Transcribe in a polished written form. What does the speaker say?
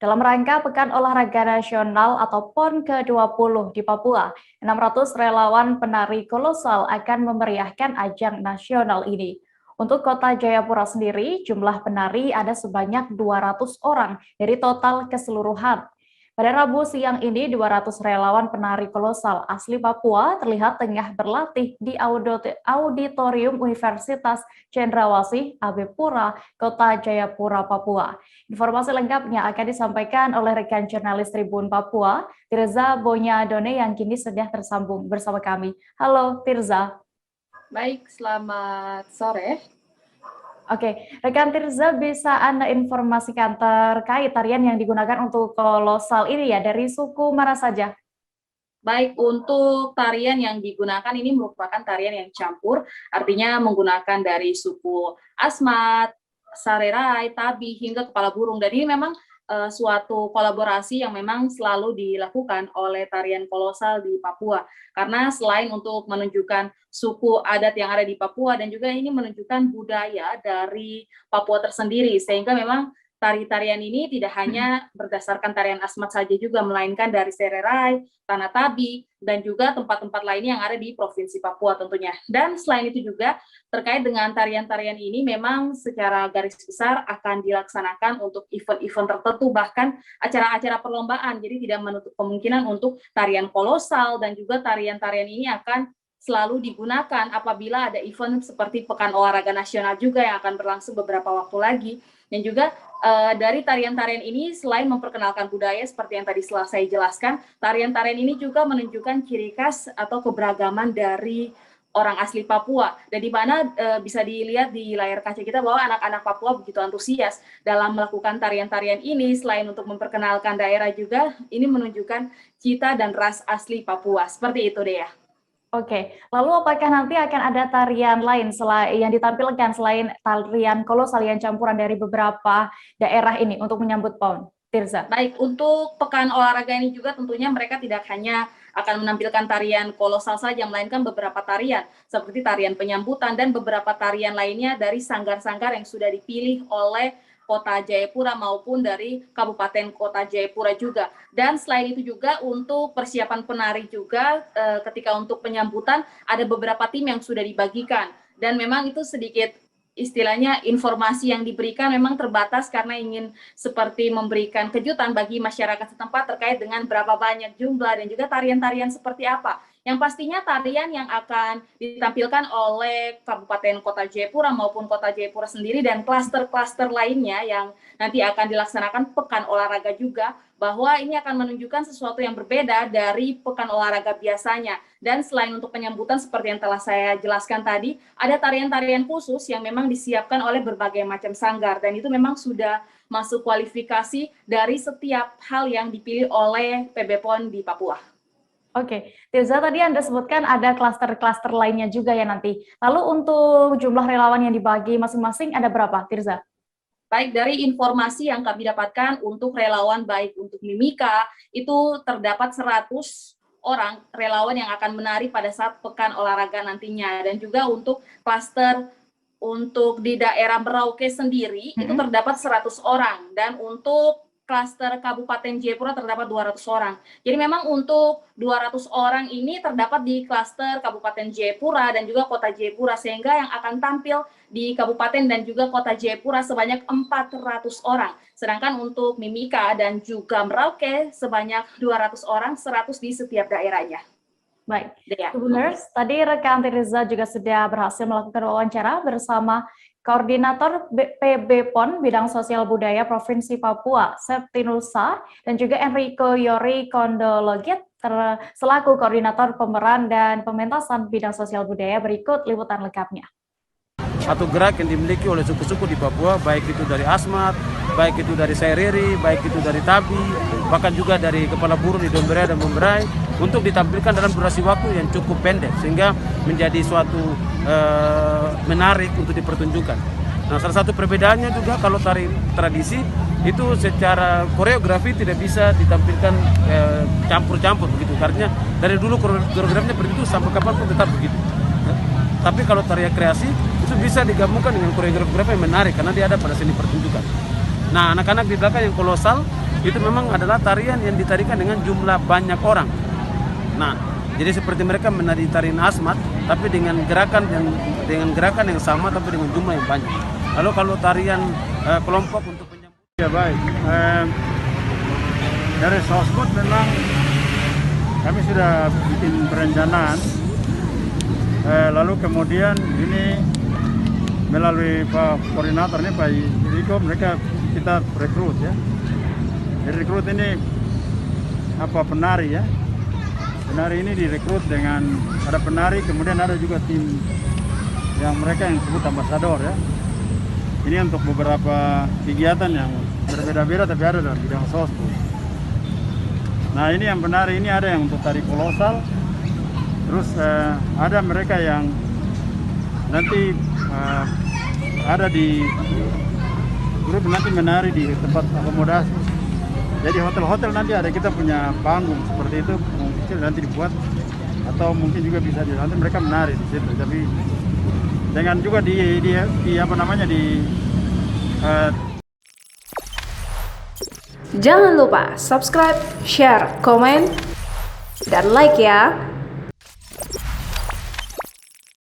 Dalam rangka Pekan Olahraga Nasional atau PON ke-20 di Papua, 600 relawan penari kolosal akan memeriahkan ajang nasional ini. Untuk kota Jayapura sendiri, jumlah penari ada sebanyak 200 orang dari total keseluruhan. Pada Rabu siang ini, 200 relawan penari kolosal asli Papua terlihat tengah berlatih di Auditorium Universitas Cendrawasih, Abepura, Kota Jayapura, Papua. Informasi lengkapnya akan disampaikan oleh rekan jurnalis Tribun Papua, Tirza Bonyadone yang kini sudah tersambung bersama kami. Halo Tirza. Baik, selamat sore. Oke, rekan Tirza bisa Anda informasikan terkait tarian yang digunakan untuk kolosal ini ya, dari suku mana saja? Baik, untuk tarian yang digunakan ini merupakan tarian yang campur, artinya menggunakan dari suku Asmat, Sarerai, Tabi, hingga Kepala Burung. Dan ini memang suatu kolaborasi yang memang selalu dilakukan oleh tarian kolosal di Papua. Karena selain untuk menunjukkan suku adat yang ada di Papua, dan juga ini menunjukkan budaya dari Papua tersendiri, sehingga memang tari-tarian ini tidak hanya berdasarkan tarian Asmat saja juga, melainkan dari Sererai, Tanah Tabi, dan juga tempat-tempat lainnya yang ada di Provinsi Papua tentunya. Dan selain itu juga, terkait dengan tarian-tarian ini, memang secara garis besar akan dilaksanakan untuk event-event tertentu, bahkan acara-acara perlombaan, jadi tidak menutup kemungkinan untuk tarian kolosal, dan juga tarian-tarian ini akan selalu digunakan apabila ada event seperti Pekan Olahraga Nasional juga yang akan berlangsung beberapa waktu lagi. Dan juga dari tarian-tarian ini selain memperkenalkan budaya seperti yang tadi setelah saya jelaskan, tarian-tarian ini juga menunjukkan ciri khas atau keberagaman dari orang asli Papua, dan di mana bisa dilihat di layar kaca kita bahwa anak-anak Papua begitu antusias dalam melakukan tarian-tarian ini. Selain untuk memperkenalkan daerah juga, ini menunjukkan cita dan ras asli Papua. Seperti itu deh ya. Oke, lalu apakah nanti akan ada tarian lain yang ditampilkan selain tarian kolosal yang campuran dari beberapa daerah ini untuk menyambut PON? Tirza. Baik, untuk Pekan Olahraga ini juga tentunya mereka tidak hanya akan menampilkan tarian kolosal saja, melainkan beberapa tarian seperti tarian penyambutan dan beberapa tarian lainnya dari sanggar-sanggar yang sudah dipilih oleh Kota Jayapura maupun dari Kabupaten Kota Jayapura juga. Dan selain itu juga untuk persiapan penari juga ketika untuk penyambutan ada beberapa tim yang sudah dibagikan. Dan memang itu sedikit istilahnya informasi yang diberikan memang terbatas karena ingin seperti memberikan kejutan bagi masyarakat setempat terkait dengan berapa banyak jumlah dan juga tarian-tarian seperti apa. Yang pastinya tarian yang akan ditampilkan oleh Kabupaten Kota Jayapura maupun Kota Jayapura sendiri dan klaster-klaster lainnya yang nanti akan dilaksanakan Pekan Olahraga juga, bahwa ini akan menunjukkan sesuatu yang berbeda dari Pekan Olahraga biasanya. Dan selain untuk penyambutan seperti yang telah saya jelaskan tadi, ada tarian-tarian khusus yang memang disiapkan oleh berbagai macam sanggar, dan itu memang sudah masuk kualifikasi dari setiap hal yang dipilih oleh PB PON di Papua. Oke, Tirza, tadi Anda sebutkan ada klaster-klaster lainnya juga ya nanti. Lalu untuk jumlah relawan yang dibagi masing-masing ada berapa, Tirza? Baik, dari informasi yang kami dapatkan untuk relawan baik untuk Mimika, itu terdapat 100 orang relawan yang akan menari pada saat Pekan Olahraga nantinya. Dan juga untuk klaster untuk di daerah Merauke sendiri, itu terdapat 100 orang. Dan untuk klaster Kabupaten Jayapura terdapat 200 orang. Jadi memang untuk 200 orang ini terdapat di klaster Kabupaten Jayapura dan juga Kota Jayapura, sehingga yang akan tampil di Kabupaten dan juga Kota Jayapura sebanyak 400 orang. Sedangkan untuk Mimika dan juga Merauke sebanyak 200 orang, 100 di setiap daerahnya. Baik, Tribuners, tadi rekan Tirza juga sudah berhasil melakukan wawancara bersama Koordinator PB PON Bidang Sosial Budaya Provinsi Papua, Septinusa, dan juga Enrico Yori Kondologit, selaku Koordinator Pemeran dan Pementasan Bidang Sosial Budaya. Berikut liputan lengkapnya. Satu gerak yang dimiliki oleh suku-suku di Papua, baik itu dari Asmat, baik itu dari Sairiri, baik itu dari Tabi, bahkan juga dari Kepala Burung di Domberai dan Memberai, untuk ditampilkan dalam durasi waktu yang cukup pendek, sehingga menjadi suatu menarik untuk dipertunjukkan. Nah, salah satu perbedaannya juga kalau tari tradisi itu secara koreografi tidak bisa ditampilkan campur-campur begitu, karena dari dulu koreografinya begitu sampai kapanpun tetap begitu. Tapi kalau tarian kreasi itu bisa digabungkan dengan koreografi yang menarik karena dia ada pada seni pertunjukan. Nah, anak-anak di belakang yang kolosal itu memang adalah tarian yang ditarikan dengan jumlah banyak orang. Nah, jadi seperti mereka menari tarian Asmat, tapi dengan gerakan yang sama, tapi dengan jumlah yang banyak. Lalu kalau tarian kelompok untuk penyambut. Ya baik, dari Sosbud memang kami sudah bikin perencanaan, lalu kemudian ini melalui Pak Koordinator ini Pak Riko, mereka kita rekrut ya. Jadi rekrut ini penari ya. Penari ini direkrut dengan ada penari, kemudian ada juga tim yang mereka yang disebut ambasador ya. Ini untuk beberapa kegiatan yang berbeda-beda tapi ada dalam bidang Sosbud. Nah ini yang penari ini ada yang untuk tari kolosal, terus ada mereka yang nanti ada di grup nanti menari di tempat akomodasi. Jadi hotel-hotel nanti ada kita punya panggung seperti itu, mungkin nanti dibuat atau mungkin juga bisa nanti mereka menari di situ. Tapi dengan juga di Jangan lupa subscribe, share, komen, dan like ya.